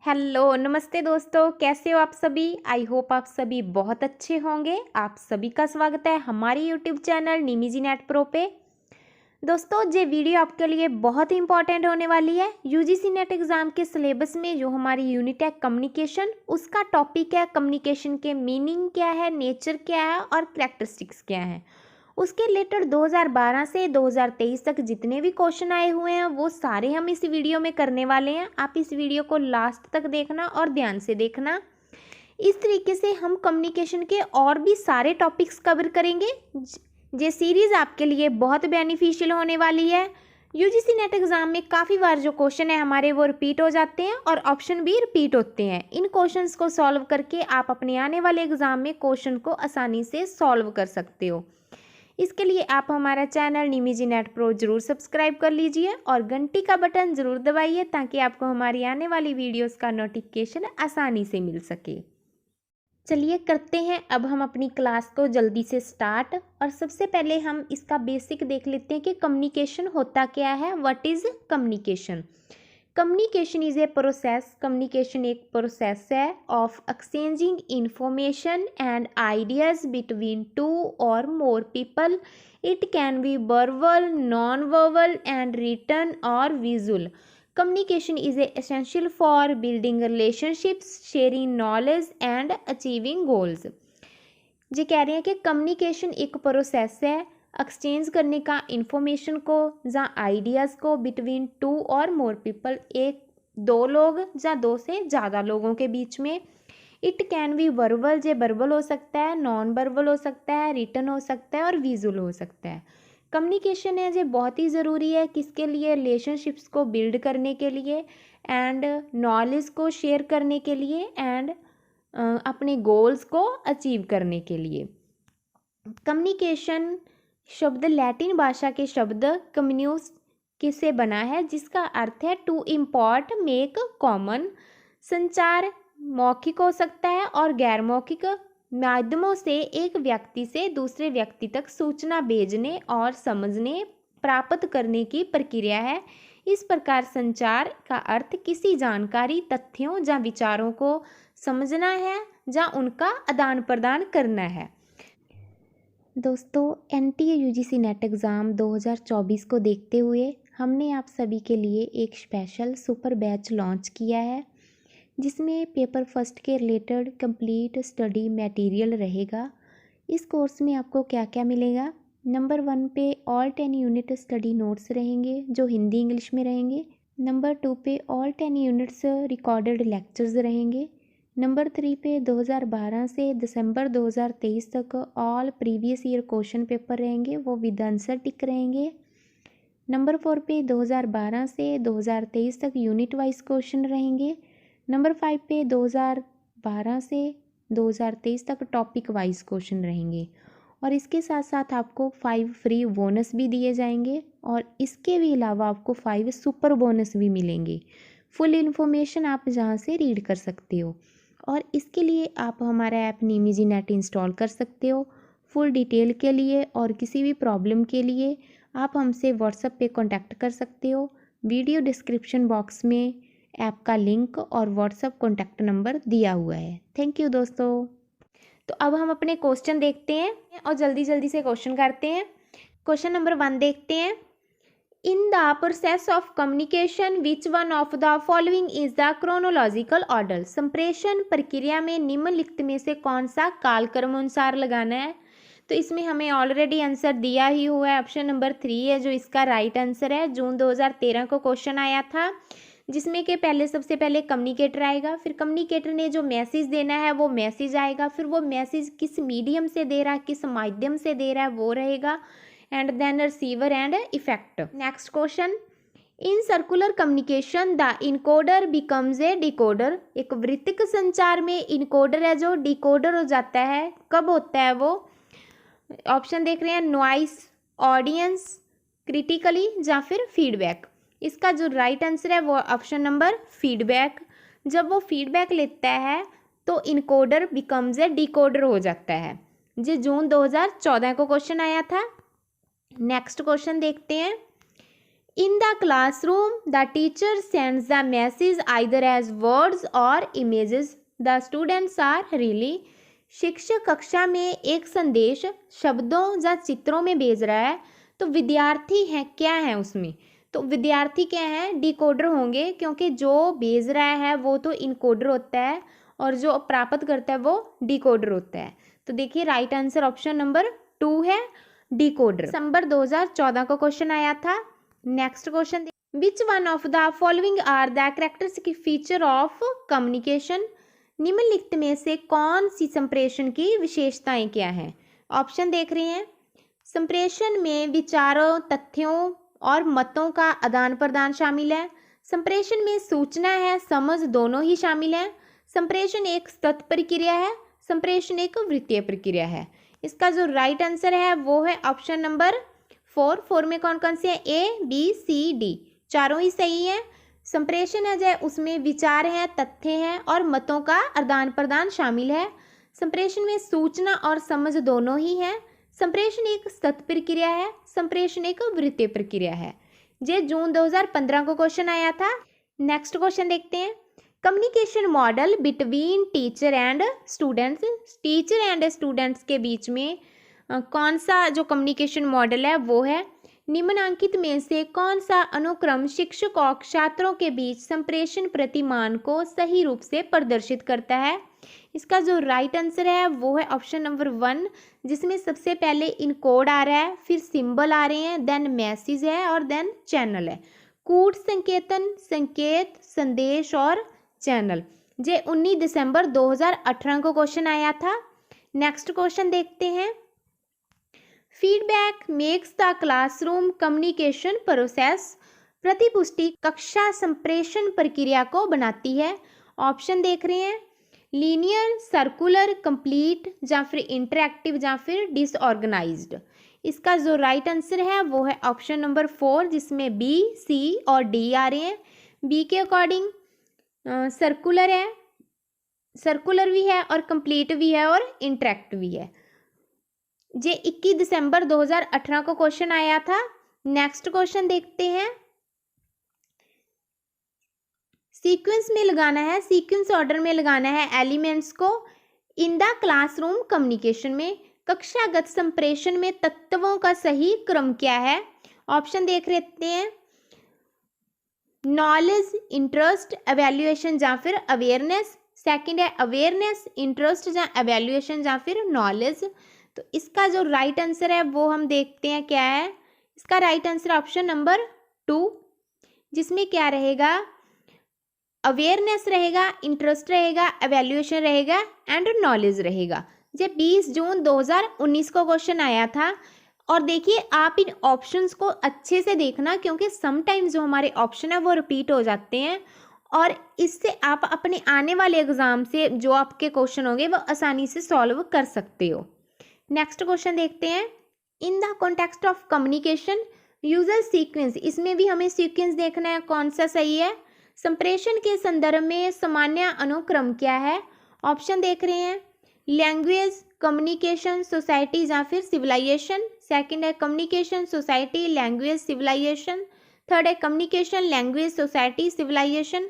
Hello नमस्ते दोस्तों, कैसे हो आप सभी। आई होप आप सभी बहुत अच्छे होंगे। आप सभी का स्वागत है हमारे यूट्यूब चैनल निमिजी नेट प्रो पे। दोस्तों ये वीडियो आपके लिए बहुत ही इंपॉर्टेंट होने वाली है। यूजीसी नेट एग्ज़ाम के सिलेबस में जो हमारी यूनिट है कम्युनिकेशन, उसका टॉपिक है कम्युनिकेशन के मीनिंग क्या है, नेचर क्या है और कैरेक्टरिस्टिक्स क्या है। उसके रिलेटेड 2012 से 2023 तक जितने भी क्वेश्चन आए हुए हैं वो सारे हम इस वीडियो में करने वाले हैं। आप इस वीडियो को लास्ट तक देखना और ध्यान से देखना। इस तरीके से हम कम्युनिकेशन के और भी सारे टॉपिक्स कवर करेंगे। ये सीरीज़ आपके लिए बहुत बेनिफिशियल होने वाली है। यूजीसी नेट एग्ज़ाम में काफ़ी बार जो क्वेश्चन है हमारे वो रिपीट हो जाते हैं और ऑप्शन भी रिपीट होते हैं। इन क्वेश्चंस को सॉल्व करके आप अपने आने वाले एग्ज़ाम में क्वेश्चन को आसानी से सॉल्व कर सकते हो। इसके लिए आप हमारा चैनल निमिजी नेट प्रो जरूर सब्सक्राइब कर लीजिए और घंटी का बटन ज़रूर दबाइए ताकि आपको हमारी आने वाली वीडियोस का नोटिफिकेशन आसानी से मिल सके। चलिए करते हैं अब हम अपनी क्लास को जल्दी से स्टार्ट। और सबसे पहले हम इसका बेसिक देख लेते हैं कि कम्युनिकेशन होता क्या है। What is communication. Communication is a process. Communication एक प्रोसेस है of exchanging information and ideas between two or more people. It can be verbal, non verbal and written or visual. Communication is essential for building relationships, sharing knowledge and achieving goals। ये कह रहे हैं कि communication एक process है exchange करने का information को या आइडियाज़ को between two or more people, एक दो लोग या दो से ज़्यादा लोगों के बीच में। इट कैन बी वर्बल, ये वर्बल हो सकता है, नॉन वर्बल हो सकता है, रिटन हो सकता है और विजुअल हो सकता है। कम्युनिकेशन है ये बहुत ही ज़रूरी है किसके लिए, रिलेशनशिप्स को बिल्ड करने के लिए एंड नॉलेज को शेयर करने के लिए एंड अपने गोल्स को अचीव करने के लिए। कम्युनिकेशन शब्द लैटिन भाषा के शब्द कम्युन्यूस किससे बना है, जिसका अर्थ है टू इम्पोर्ट, मेक कॉमन। संचार मौखिक हो सकता है और गैर मौखिक माध्यमों से एक व्यक्ति से दूसरे व्यक्ति तक सूचना भेजने और समझने प्राप्त करने की प्रक्रिया है। इस प्रकार संचार का अर्थ किसी जानकारी, तथ्यों या विचारों को समझना है या उनका आदान प्रदान करना है। दोस्तों एनटीए यूजीसी नेट एग्ज़ाम 2024 को देखते हुए हमने आप सभी के लिए एक स्पेशल सुपर बैच लॉन्च किया है जिसमें पेपर फर्स्ट के रिलेटेड कंप्लीट स्टडी मटेरियल रहेगा। इस कोर्स में आपको क्या क्या मिलेगा। नंबर 1 पे ऑल 10 यूनिट स्टडी नोट्स रहेंगे जो हिंदी इंग्लिश में रहेंगे। नंबर 2 पे ऑल 10 यूनिट्स रिकॉर्डेड लेक्चर्स रहेंगे। नंबर 3 पे 2012 से दिसंबर 2023 तक all previous year question paper रहेंगे, वो विद आंसर टिक रहेंगे। नंबर 4 पे 2012 से 2023 तक यूनिट वाइज क्वेश्चन रहेंगे। नंबर 5 पे 2012 से 2023 तक टॉपिक वाइज क्वेश्चन रहेंगे और इसके साथ साथ आपको 5 फ्री बोनस भी दिए जाएंगे और इसके भी अलावा आपको 5 सुपर बोनस भी मिलेंगे। फुल इन्फॉर्मेशन आप जहाँ से रीड कर सकते हो और इसके लिए आप हमारा ऐप निमिजी नेट इंस्टॉल कर सकते हो। फुल डिटेल के लिए और किसी भी प्रॉब्लम के लिए आप हमसे व्हाट्सएप पे कांटेक्ट कर सकते हो। वीडियो डिस्क्रिप्शन बॉक्स में ऐप का लिंक और व्हाट्सएप कॉन्टैक्ट नंबर दिया हुआ है। थैंक यू दोस्तों। तो अब हम अपने क्वेश्चन देखते हैं और जल्दी जल्दी से क्वेश्चन करते हैं। क्वेश्चन नंबर 1 देखते हैं। In the process of communication which one of the following is the chronological order. संप्रेषण प्रक्रिया में निम्नलिखित में से कौन सा कालक्रम अनुसार लगाना है। तो इसमें हमें ऑलरेडी आंसर दिया ही हुआ है। ऑप्शन नंबर 3 है जो इसका राइट आंसर है। जून 2013 को क्वेश्चन आया था जिसमें कि पहले सबसे पहले कम्युनिकेटर आएगा, फिर कम्युनिकेटर ने जो मैसेज देना है वो मैसेज आएगा, फिर वो मैसेज किस मीडियम से दे रहा है, किस माध्यम से दे रहा है वो रहेगा, and then receiver and effect. Next question. In circular communication the encoder becomes a decoder. एक वृत्तिक संचार में इनकोडर है जो डिकोडर हो जाता है। कब होता है वो। ऑप्शन देख रहे हैं नॉइस, ऑडियंस, क्रिटिकली या फिर फीडबैक। इसका जो राइट आंसर है वो ऑप्शन नंबर फीडबैक। जब वो फीडबैक लेता है तो इनकोडर बिकम्स ए डिकोडर हो जाता है। ये जून 2014 को क्वेश्चन आया था। नेक्स्ट क्वेश्चन देखते हैं। In the classroom the teacher sends the message either as words or images the students are really. शिक्षक कक्षा में एक संदेश शब्दों या चित्रों में भेज रहा है, तो विद्यार्थी है क्या है उसमें, तो विद्यार्थी क्या है, डिकोडर होंगे, क्योंकि जो भेज रहा है वो तो इनकोडर होता है और जो प्राप्त करता है वो डिकोडर होता है। तो देखिए राइट आंसर ऑप्शन नंबर 2 है, डिकोडर। दिसंबर 2014 को क्वेश्चन आया था। Next question, which one of the following are the characteristic feature of communication. निम्नलिखित में से कौन सी संप्रेषण की विशेषताएं क्या हैं। ऑप्शन देख रहे हैं। संप्रेषण में विचारों, तथ्यों और मतों का आदान प्रदान शामिल है। संप्रेषण में सूचना है, समझ दोनों ही शामिल है। संप्रेषण एक सतत प्रक्रिया है, संप्रेषण एक वृत्तीय प्रक्रिया है। इसका जो राइट आंसर है वो है ऑप्शन नंबर 4 में कौन कौन से है, ए बी सी डी, चारों ही सही है। संप्रेषण है जो उसमें विचार हैं, तथ्य हैं और मतों का आदान प्रदान शामिल है। संप्रेषण में सूचना और समझ दोनों ही है। संप्रेषण एक सतत प्रक्रिया है, संप्रेषण एक वृत्तीय प्रक्रिया है। ये जून 2015 को क्वेश्चन आया था। नेक्स्ट क्वेश्चन देखते हैं। Communication model between teacher and students. Teacher and students के बीच में कौन सा जो कम्युनिकेशन मॉडल है वो है। निम्नलिखित में से कौन सा अनुक्रम शिक्षक और छात्रों के बीच संप्रेषण प्रतिमान को सही रूप से प्रदर्शित करता है। इसका जो राइट आंसर है वो है ऑप्शन नंबर 1, जिसमें सबसे पहले इनकोड आ रहा है, फिर सिंबल आ रहे हैं, देन मैसेज है और देन चैनल है। कूट संकेतन, संकेत, संदेश और चैनल। ये 19 दिसंबर 2018 को क्वेश्चन आया था। नेक्स्ट क्वेश्चन देखते हैं। Feedback makes the classroom communication process. प्रतिपुष्टि कक्षा संप्रेषण प्रक्रिया को बनाती है। ऑप्शन देख रहे हैं। लीनियर, सर्कुलर, कंप्लीट या फिर इंटरैक्टिव या फिर डिसऑर्गेनाइज्ड। इसका जो राइट आंसर है वो है ऑप्शन नंबर 4, जिसमें बी, सी और डी आ रहे हैं। बी के अकॉर्डिंग सर्कुलर है, सर्कुलर भी है और कंप्लीट भी है और इंटरैक्टिव भी है। ये 21 दिसंबर 2018 को क्वेश्चन आया था। नेक्स्ट क्वेश्चन देखते हैं। सीक्वेंस में लगाना है, सीक्वेंस ऑर्डर में लगाना है एलिमेंट्स को इन द क्लासरूम कम्युनिकेशन में। कक्षागत संप्रेषण में तत्वों का सही क्रम क्या है। ऑप्शन देख लेते हैं। नॉलेज, इंटरेस्ट, एवेल्युएशन या फिर अवेयरनेस। सेकंड है अवेयरनेस, इंटरेस्ट या एवेल्युएशन या फिर नॉलेज। तो इसका जो राइट आंसर है वो हम देखते हैं क्या है। इसका राइट आंसर ऑप्शन नंबर 2, जिसमें क्या रहेगा, अवेयरनेस रहेगा, इंटरेस्ट रहेगा, एवेल्युएशन रहेगा एंड नॉलेज रहेगा। ये 20 जून 2019 को क्वेश्चन आया था। और देखिए आप इन ऑप्शंस को अच्छे से देखना, क्योंकि समटाइम्स जो हमारे ऑप्शन है वो रिपीट हो जाते हैं और इससे आप अपने आने वाले एग्जाम से जो आपके क्वेश्चन होंगे वो आसानी से सॉल्व कर सकते हो। नेक्स्ट क्वेश्चन देखते हैं। In the context of communication user sequence. इसमें भी हमें सीक्वेंस देखना है कौन सा सही है। संप्रेषण के संदर्भ में सामान्य अनुक्रम क्या है। ऑप्शन देख रहे हैं। लैंग्वेज, कम्युनिकेशन, सोसाइटी या फिर सिविलाइजेशन। सेकंड है communication, society, language, civilisation. Third है communication, language, society, civilisation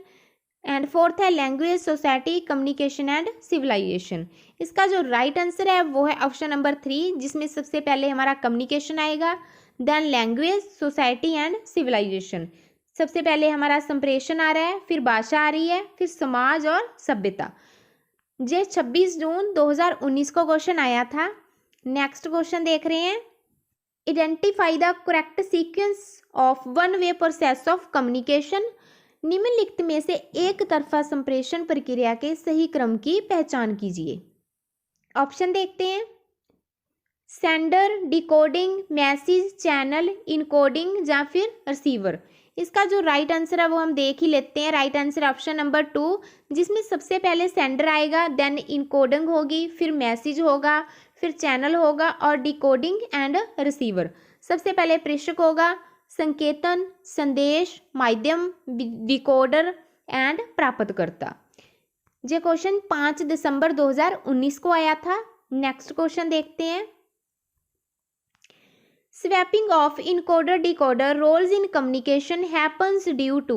and fourth है language, society, communication and civilisation. इसका जो राइट आंसर है वो है ऑप्शन नंबर 3, जिसमें सबसे पहले हमारा कम्युनिकेशन आएगा, then language, society and civilisation. सबसे पहले हमारा संप्रेषण आ रहा है, फिर भाषा आ रही है, फिर समाज और सभ्यता। ये 26 जून 2019 को क्वेश्चन आया था। नेक्स्ट क्वेश्चन देख रहे हैं। Identify the correct sequence of one way process of communication. निम्नलिखित में से एक तरफा संप्रेषण प्रक्रिया के सही क्रम की पहचान कीजिए। ऑप्शन देखते हैं। Sender, decoding, message, channel, encoding या फिर रिसीवर। इसका जो राइट आंसर है वो हम देख ही लेते हैं। राइट आंसर ऑप्शन नंबर 2, जिसमें सबसे पहले सेंडर आएगा, देन इनकोडिंग होगी, फिर मैसेज होगा, फिर चैनल होगा और डिकोडिंग एंड रिसीवर। सबसे पहले प्रेषक होगा, संकेतन, संदेश, माध्यम, डिकोडर एंड प्राप्तकर्ता। ये क्वेश्चन 5 दिसंबर 2019 को आया था। नेक्स्ट क्वेश्चन देखते हैं। Swapping of encoder decoder roles in communication happens due to.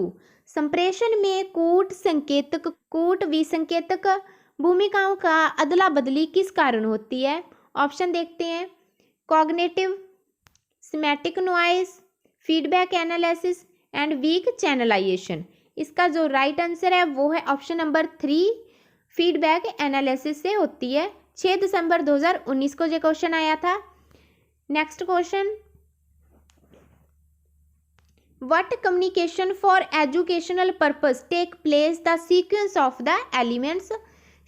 संप्रेषण में कूट संकेतक कूट विसंकेतक भूमिकाओं का अदला बदली किस कारण होती है? ऑप्शन देखते हैं। Cognitive, semantic noise, feedback analysis and weak channelisation. इसका जो राइट आंसर है वो है ऑप्शन नंबर 3, फीडबैक एनालिसिस से होती है। 6 दिसंबर 2019 को ये क्वेश्चन आया था। Next question, what communication for educational purpose take place the sequence of the elements.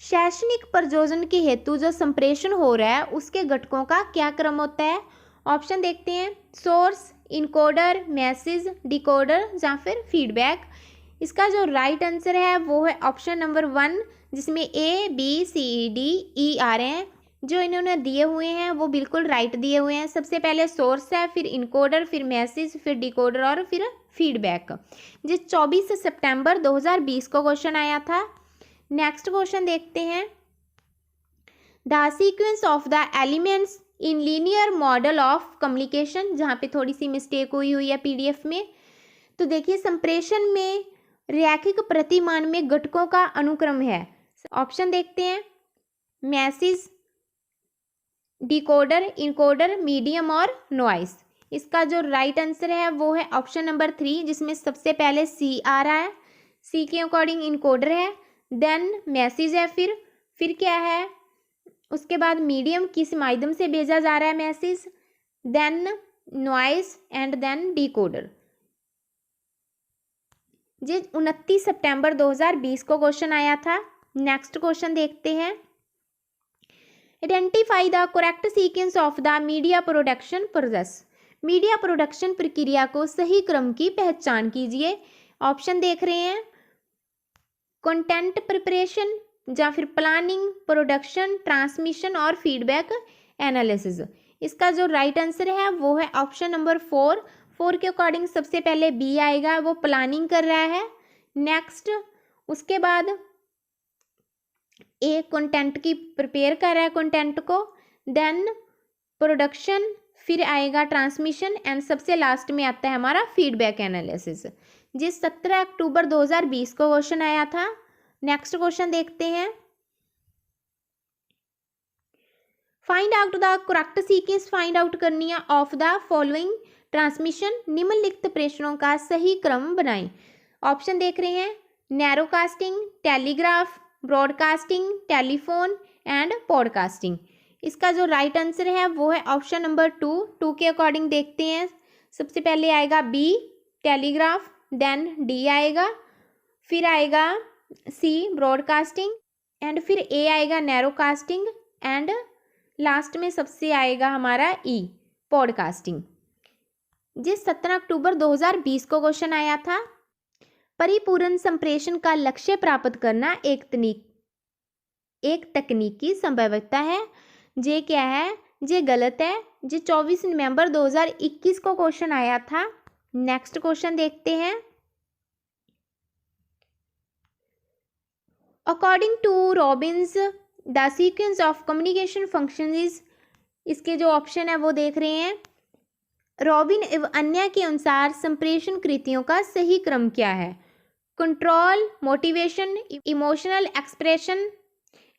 शैक्षणिक प्रयोजन के हेतु जो संप्रेषण हो रहा है उसके घटकों का क्या क्रम होता है? ऑप्शन देखते हैं। सोर्स, इनकोडर, मैसेज, डिकोडर या फिर फीडबैक। इसका जो राइट आंसर है वो है ऑप्शन नंबर 1, जिसमें A B C D E आ रहे हैं। जो इन्होंने दिए हुए हैं वो बिल्कुल राइट दिए हुए हैं। सबसे पहले सोर्स है, फिर इनकोडर, फिर मैसेज, फिर डिकोडर और फिर फीडबैक। जो 24 सितंबर 2020 को क्वेश्चन आया था। नेक्स्ट क्वेश्चन देखते हैं। The sequence of the elements in linear model of communication, जहाँ पे थोड़ी सी मिस्टेक हुई है पीडीएफ में। तो देखिए, संप्रेषण में रैखिक प्रतिमान में घटकों का अनुक्रम है। ऑप्शन देखते हैं। मैसेज, डिकोडर, इनकोडर, मीडियम और नॉइस। इसका जो राइट आंसर है वो है ऑप्शन नंबर 3, जिसमें सबसे पहले सी आ रहा है। सी के अकॉर्डिंग इनकोडर है, देन मैसेज है, फिर क्या है, उसके बाद मीडियम किस माध्यम से भेजा जा रहा है message, then noise and then decoder. ये 29 सितंबर 2020 को क्वेश्चन आया था। नेक्स्ट क्वेश्चन देखते हैं। Identify the correct sequence of the media production process. Media production प्रक्रिया को सही क्रम की पहचान कीजिए। ऑप्शन देख रहे हैं। कंटेंट प्रिपरेशन या फिर प्लानिंग, प्रोडक्शन, ट्रांसमिशन और फीडबैक एनालिसिस। इसका जो राइट आंसर है वो है ऑप्शन नंबर 4 के अकॉर्डिंग सबसे पहले बी आएगा, वो प्लानिंग कर रहा है। नेक्स्ट उसके बाद ए कंटेंट की प्रिपेयर कर रहा है कंटेंट को, देन प्रोडक्शन, फिर आएगा ट्रांसमिशन एंड सबसे लास्ट में आता है हमारा फीडबैक एनालिसिस। जिस 17 अक्टूबर 2020 को क्वेश्चन आया था। नेक्स्ट क्वेश्चन देखते हैं। Find out the correct sequence, find out करनी है ऑफ द फॉलोइंग ट्रांसमिशन। निम्नलिखित प्रेषणों का सही क्रम बनाएं। ऑप्शन देख रहे हैं। Narrowcasting, telegraph, broadcasting, telephone and podcasting. इसका जो राइट आंसर है वो है ऑप्शन नंबर 2 के अकॉर्डिंग देखते हैं। सबसे पहले आएगा बी टेलीग्राफ, देन डी आएगा, फिर आएगा सी ब्रॉडकास्टिंग एंड फिर ए आएगा नैरोकास्टिंग एंड लास्ट में सबसे आएगा हमारा ई पॉडकास्टिंग। जिस 17 अक्टूबर 2020 को क्वेश्चन आया था। परिपूर्ण संप्रेषण का लक्ष्य प्राप्त करना एक तकनीकी संभाव्यता है। जे क्या है, जे गलत है। जे 24 नवंबर 2021 को क्वेश्चन आया था। नेक्स्ट क्वेश्चन देखते हैं। According to Robbins the sequence of communication function is. इसके जो ऑप्शन है वो देख रहे हैं। रॉबिन एवं अन्य के अनुसार संप्रेषण कृतियों का सही क्रम क्या है? Control, motivation, emotional expression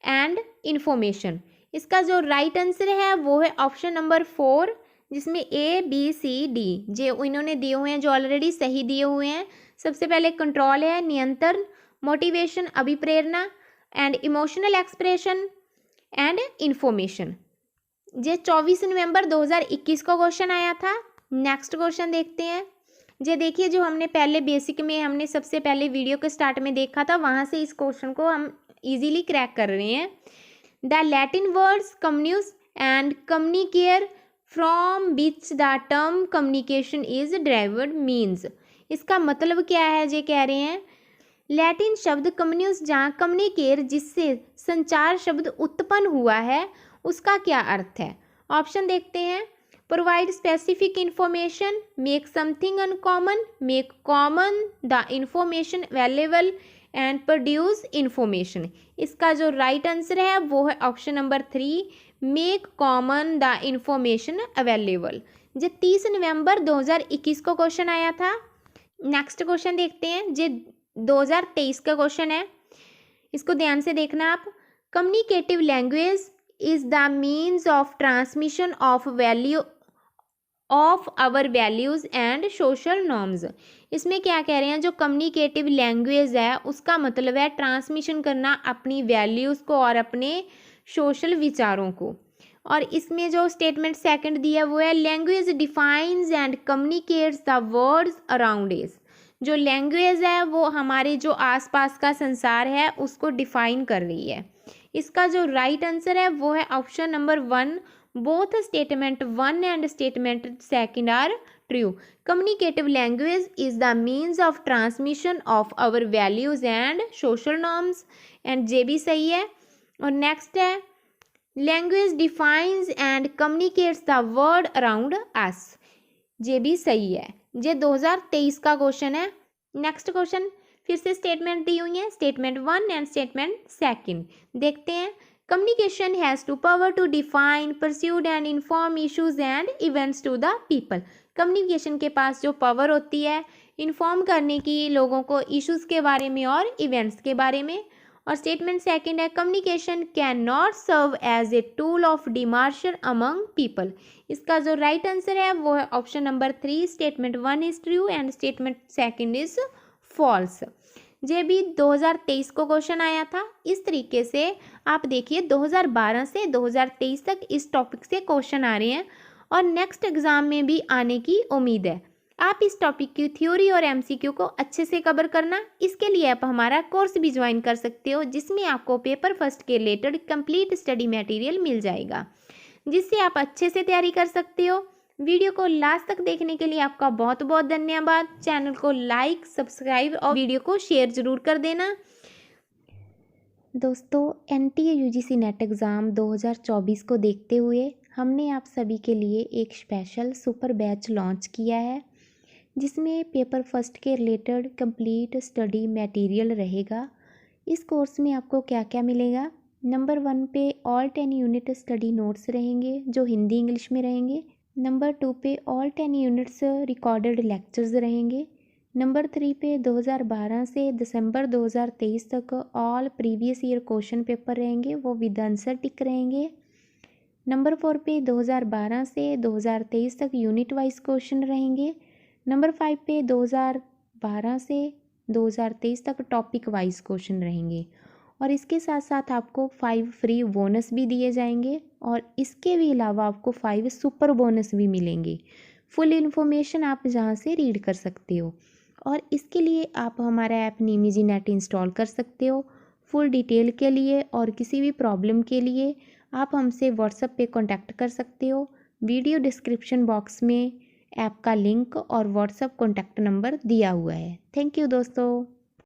and information. इसका जो राइट आंसर है वो है ऑप्शन नंबर 4, जिसमें ए बी सी डी जो इन्होंने दिए हुए हैं, जो ऑलरेडी सही दिए हुए हैं। सबसे पहले कंट्रोल है, नियंत्रण, मोटिवेशन अभिप्रेरणा and emotional expression and information. ये 24 नवंबर 2021 को क्वेश्चन आया था। नेक्स्ट क्वेश्चन देखते हैं। ये देखिए, जो हमने पहले बेसिक में हमने सबसे पहले वीडियो के स्टार्ट में देखा था, वहाँ से इस क्वेश्चन को हम इजीली क्रैक कर रहे हैं। The Latin words communis and communicare from which the term communication is derived means. इसका मतलब क्या है? ये कह रहे हैं लैटिन शब्द कम्युनिस जहाँ कम्युनिकेयर जिससे संचार शब्द उत्पन्न हुआ है उसका क्या अर्थ है? ऑप्शन देखते हैं। Provide specific information, make something uncommon, make common the information available and produce information. इसका जो राइट आंसर है वो है option number 3, make common the information available. जे 30 नवंबर 2021 को क्वेश्चन आया था। नेक्स्ट क्वेश्चन देखते हैं, जे 2023 का क्वेश्चन है, इसको ध्यान से देखना आप। Communicative language is the means of transmission of value of our values and social norms. इसमें क्या कह रहे हैं, जो कम्युनिकेटिव लैंग्वेज है उसका मतलब है ट्रांसमिशन करना अपनी वैल्यूज़ को और अपने सोशल विचारों को। और इसमें जो स्टेटमेंट सेकंड दिया वो है, language defines and communicates the words around इस। जो लैंग्वेज है वो हमारे जो आसपास का संसार है उसको डिफाइन कर रही है। इसका जो राइट आंसर है वो है option number 1। Both statement 1 and statement second are true. Communicative language is the means of transmission of our values and social norms, and जे भी सही है। और नेक्स्ट है, language defines and communicates the world around us, जे भी सही है। ये 2023 का क्वेश्चन है। नेक्स्ट क्वेश्चन फिर से स्टेटमेंट दी हुई है, स्टेटमेंट 1 एंड स्टेटमेंट सेकंड। देखते हैं, communication has to power to define, persuade and inform issues and events to the people. Communication के पास जो पावर होती है इन्फॉर्म करने की लोगों को इश्यूज़ के बारे में और इवेंट्स के बारे में। और स्टेटमेंट सेकंड है, communication can not serve as a tool of demarcation among people. इसका जो राइट आंसर है वो है option number 3। Statement 1 is true and statement second is false. ये भी 2023 को क्वेश्चन आया था। इस तरीके से आप देखिए 2012 से 2023 तक इस टॉपिक से क्वेश्चन आ रहे हैं और नेक्स्ट एग्जाम में भी आने की उम्मीद है। आप इस टॉपिक की थ्योरी और एमसीक्यू को अच्छे से कवर करना। इसके लिए आप हमारा कोर्स भी ज्वाइन कर सकते हो, जिसमें आपको पेपर फर्स्ट के रिलेटेड कंप्लीट स्टडी मटेरियल मिल जाएगा, जिससे आप अच्छे से तैयारी कर सकते हो। वीडियो को लास्ट तक देखने के लिए आपका बहुत बहुत धन्यवाद। चैनल को लाइक, सब्सक्राइब और वीडियो को शेयर ज़रूर कर देना। दोस्तों, एनटीए यूजीसी नेट एग्ज़ाम 2024 को देखते हुए हमने आप सभी के लिए एक स्पेशल सुपर बैच लॉन्च किया है, जिसमें पेपर फर्स्ट के रिलेटेड कंप्लीट स्टडी मटेरियल रहेगा। इस कोर्स में आपको क्या क्या मिलेगा, नंबर 1 पे ऑल 10 यूनिट स्टडी नोट्स रहेंगे जो हिंदी इंग्लिश में रहेंगे। नंबर 2 पे ऑल 10 यूनिट्स रिकॉर्डेड लेक्चर्स रहेंगे। नंबर 3 पे 2012 से दिसंबर 2023 तक all previous year question paper रहेंगे, वो विद आंसर टिक रहेंगे। नंबर 4 पे 2012 से 2023 तक यूनिट वाइज क्वेश्चन रहेंगे। नंबर 5 पे 2012 से 2023 तक टॉपिक वाइज क्वेश्चन रहेंगे। और इसके साथ साथ आपको 5 फ्री बोनस भी दिए जाएंगे और इसके भी अलावा आपको 5 सुपर बोनस भी मिलेंगे। फुल इन्फॉर्मेशन आप जहां से रीड कर सकते हो। और इसके लिए आप हमारा ऐप निमिजी नेट इंस्टॉल कर सकते हो। फुल डिटेल के लिए और किसी भी प्रॉब्लम के लिए आप हमसे व्हाट्सएप पे कांटेक्ट कर सकते हो। वीडियो डिस्क्रिप्शन बॉक्स में ऐप का लिंक और व्हाट्सएप कांटेक्ट नंबर दिया हुआ है। थैंक यू दोस्तों।